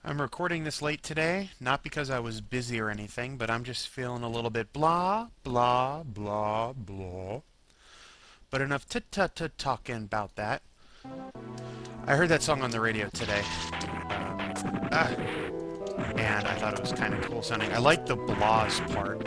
I'm recording this late today, not because I was busy or anything, but I'm just feeling a little bit blah, blah, blah, blah. But enough tut-tut-tut talking about that. I heard that song on the radio today, uh, and I thought it was kind of cool sounding. I like the blahs part.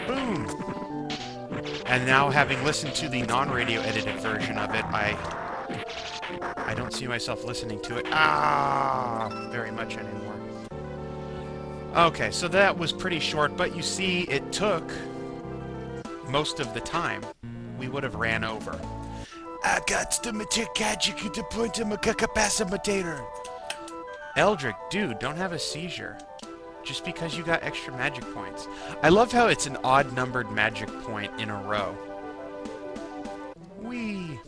Boom! And now, having listened to the non-radio edited version of it, I don't see myself listening to it very much anymore. Okay, so that was pretty short, but you see, it took most of the time. We would have ran over. I got to magic to point to my capacitator. Eldrick, dude, don't have a seizure. Just because you got extra magic points. I love how it's an odd-numbered magic point in a row. Whee!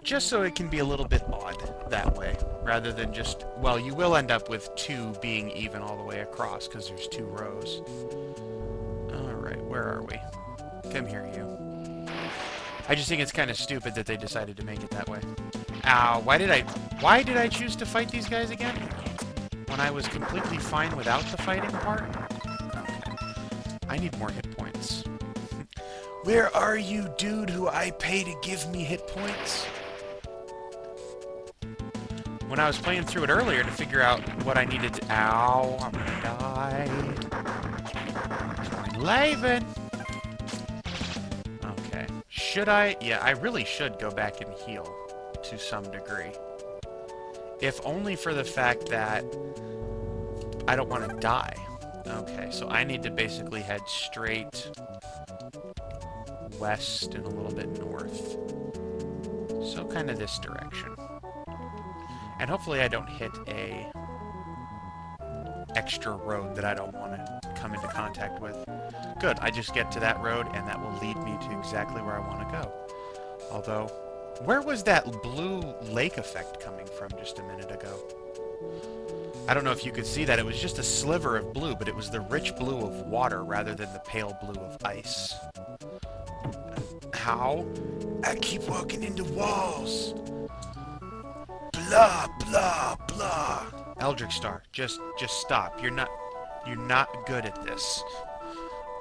Just so it can be a little bit odd that way, rather than just, well, you will end up with two being even all the way across, because there's two rows. Alright, where are we? Come here, you. I just think it's kind of stupid that they decided to make it that way. Ow, why did I choose to fight these guys again? When I was completely fine without the fighting part? Okay. I need more hit points. Where are you, dude, who I pay to give me hit points? When I was playing through it earlier to figure out what I needed to... Ow, I'm gonna die. I'm leaving. Okay. Should I? Yeah, I really should go back and heal to some degree. If only for the fact that I don't want to die. Okay, so I need to basically head straight west and a little bit north. So kind of this direction. And hopefully I don't hit a extra road that I don't want to come into contact with. Good, I just get to that road and that will lead me to exactly where I want to go. Although, where was that blue lake effect coming from just a minute ago? I don't know if you could see that. It was just a sliver of blue, but it was the rich blue of water rather than the pale blue of ice. How? I keep walking into walls. Blah, blah, blah. Eldrick Star, just stop. You're not good at this.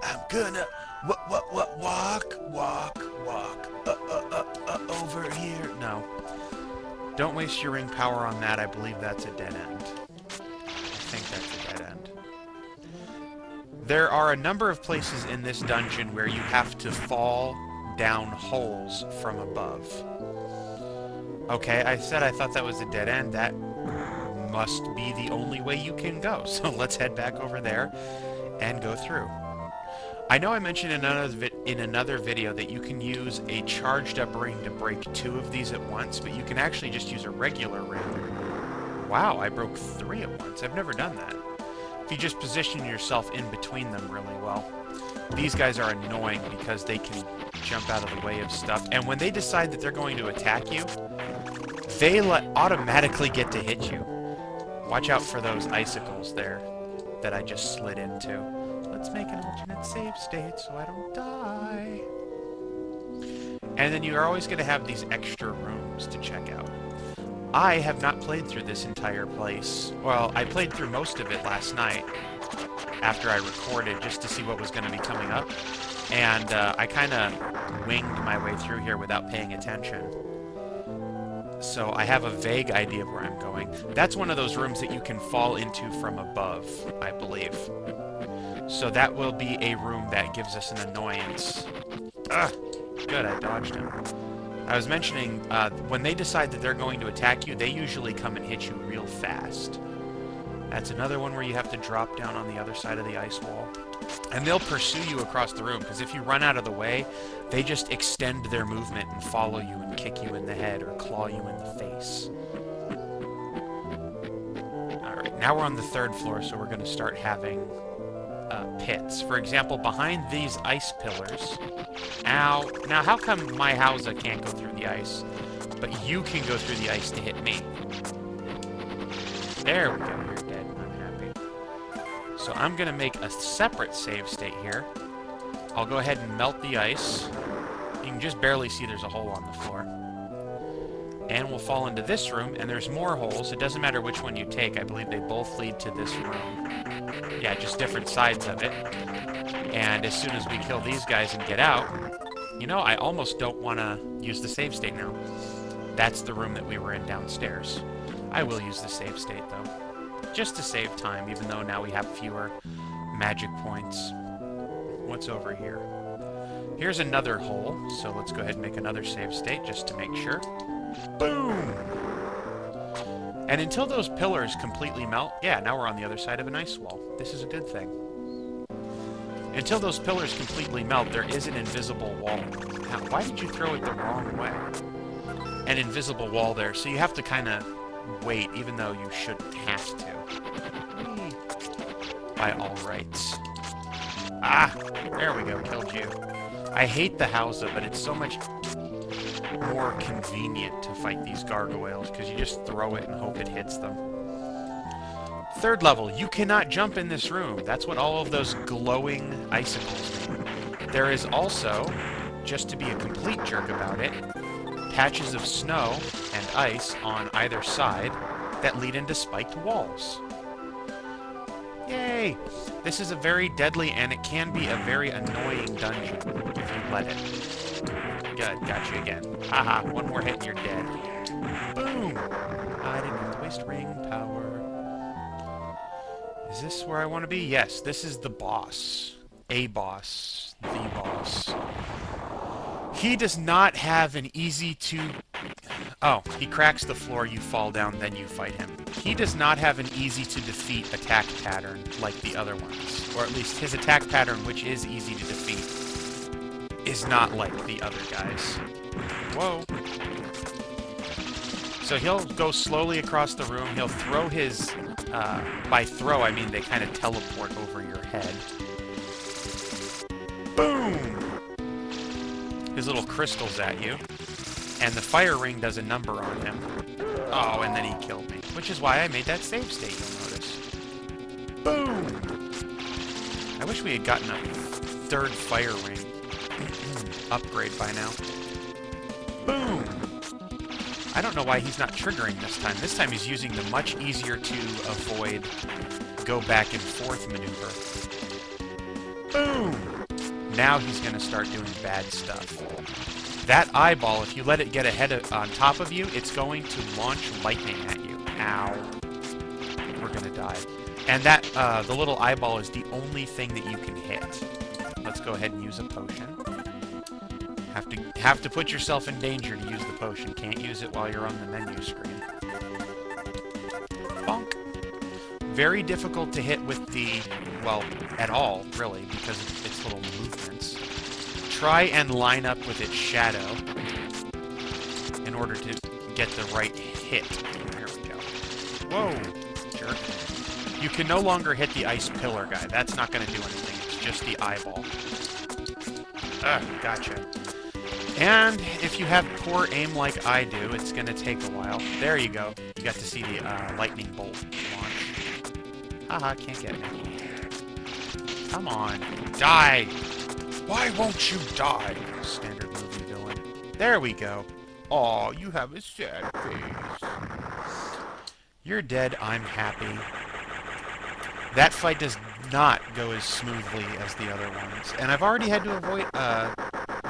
I'm gonna walk, over here. No. Don't waste your ring power on that. I believe that's a dead end. I think that's a dead end. There are a number of places in this dungeon where you have to fall down holes from above. Okay, I said I thought that was a dead end. That must be the only way you can go. So let's head back over there and go through. I know I mentioned in another video that you can use a charged up ring to break two of these at once, but you can actually just use a regular ring. Wow, I broke three at once. I've never done that. If you just position yourself in between them really well. These guys are annoying because they can jump out of the way of stuff. And when they decide that they're going to attack you, they automatically get to hit you. Watch out for those icicles there that I just slid into. Let's make an alternate save state so I don't die. And then you're always going to have these extra rooms to check out. I have not played through this entire place. Well, I played through most of it last night after I recorded just to see what was going to be coming up. And I kind of winged my way through here without paying attention. So I have a vague idea of where I'm going. That's one of those rooms that you can fall into from above, I believe. So that will be a room that gives us an annoyance. Ugh! Good, I dodged him. I was mentioning, when they decide that they're going to attack you, they usually come and hit you real fast. That's another one where you have to drop down on the other side of the ice wall. And they'll pursue you across the room, because if you run out of the way, they just extend their movement and follow you and kick you in the head or claw you in the face. Alright, now we're on the third floor, so we're going to start having pits. For example, behind these ice pillars... Ow. Now, how come my Hausa can't go through the ice, but you can go through the ice to hit me? There we go. You're dead. I'm happy. So I'm going to make a separate save state here. I'll go ahead and melt the ice. You can just barely see there's a hole on the floor. And we'll fall into this room, and there's more holes. It doesn't matter which one you take. I believe they both lead to this room. Yeah, just different sides of it. And as soon as we kill these guys and get out... You know, I almost don't want to use the save state now. That's the room that we were in downstairs. I will use the save state, though. Just to save time, even though now we have fewer magic points. What's over here? Here's another hole, so let's go ahead and make another save state just to make sure. Boom! And until those pillars completely melt... Yeah, now we're on the other side of an ice wall. This is a good thing. Until those pillars completely melt, there is an invisible wall. Now, why did you throw it the wrong way? An invisible wall there, so you have to kind of wait, even though you shouldn't have to. By all rights. Ah! There we go, killed you. I hate the Hausa, but it's so much more convenient to fight these gargoyles, because you just throw it and hope it hits them. Third level, you cannot jump in this room. That's what all of those glowing icicles mean. There is also, just to be a complete jerk about it, patches of snow and ice on either side that lead into spiked walls. Yay! This is a very deadly, and it can be a very annoying dungeon if you let it. Good, got you again. Haha, one more hit and you're dead. Boom! I didn't have to waste ring power. Is this where I want to be? Yes, this is the boss. A boss. The boss. He does not have an easy to... Oh, he cracks the floor, you fall down, then you fight him. He does not have an easy-to-defeat attack pattern like the other ones. Or at least his attack pattern, which is easy to defeat, is not like the other guys. Whoa. So he'll go slowly across the room. He'll throw his... by throw, I mean they kind of teleport over your head. Boom! His little crystals at you. And the fire ring does a number on him. Oh, and then he killed me. Which is why I made that save state, you'll notice. Boom! I wish we had gotten a third fire ring upgrade by now. Boom! I don't know why he's not triggering this time. This time he's using the much easier to avoid go back and forth maneuver. Boom! Now he's going to start doing bad stuff. That eyeball, if you let it get on top of you, it's going to launch lightning at you. Ow. We're going to die. And that, the little eyeball is the only thing that you can hit. Let's go ahead and use a potion. Have to put yourself in danger to use the potion. Can't use it while you're on the menu screen. Bonk. Very difficult to hit with the, well, at all, really, because of its little movements. Try and line up with its shadow in order to get the right hit. There we go. Whoa, jerk. You can no longer hit the ice pillar guy. That's not going to do anything. It's just the eyeball. Ugh, gotcha. And if you have poor aim like I do, it's going to take a while. There you go. You got to see the lightning bolt launch. Haha, can't get me. Come on. Die! Why won't you die? Standard movie villain. There we go. Aw, you have a sad face. You're dead, I'm happy. That fight does not go as smoothly as the other ones. And I've already had to avoid...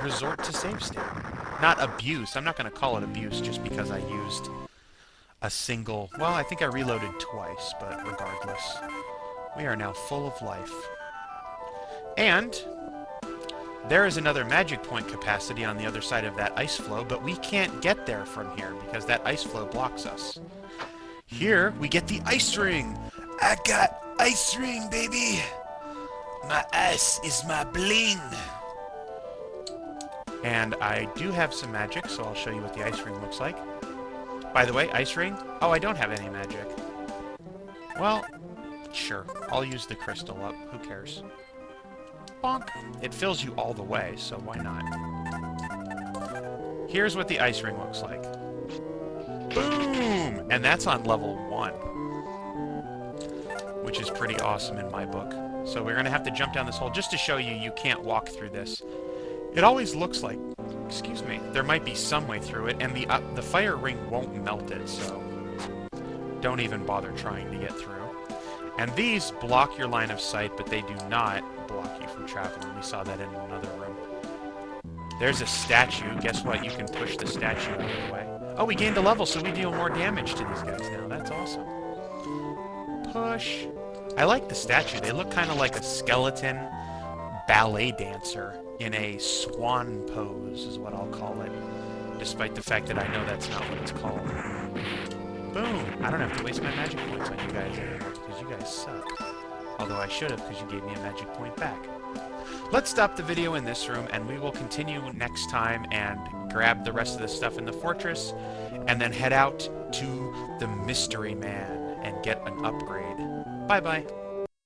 resort to save state. Not abuse. I'm not going to call it abuse just because I used a single... Well, I think I reloaded twice, but regardless. We are now full of life. And there is another magic point capacity on the other side of that ice flow, but we can't get there from here because that ice flow blocks us. Here, we get the ice ring. I got ice ring, baby. My ice is my bling. And I do have some magic, so I'll show you what the ice ring looks like. By the way, ice ring? Oh, I don't have any magic. Well, sure. I'll use the crystal up. Who cares? Bonk! It fills you all the way, so why not? Here's what the ice ring looks like. Boom! And that's on level 1. Which is pretty awesome in my book. So we're going to have to jump down this hole just to show you you can't walk through this. It always looks like excuse me, there might be some way through it, and the fire ring won't melt it, so don't even bother trying to get through. And these block your line of sight, but they do not block you from traveling. We saw that in another room. There's a statue. Guess what? You can push the statue out of the way. Oh, we gained a level, so we deal more damage to these guys now. That's awesome. Push. I like the statue. They look kind of like a skeleton ballet dancer in a swan pose, is what I'll call it. Despite the fact that I know that's not what it's called. Boom! I don't have to waste my magic points on you guys anymore, because you guys suck. Although I should have, because you gave me a magic point back. Let's stop the video in this room, and we will continue next time and grab the rest of the stuff in the fortress, and then head out to the Mystery Man and get an upgrade. Bye-bye.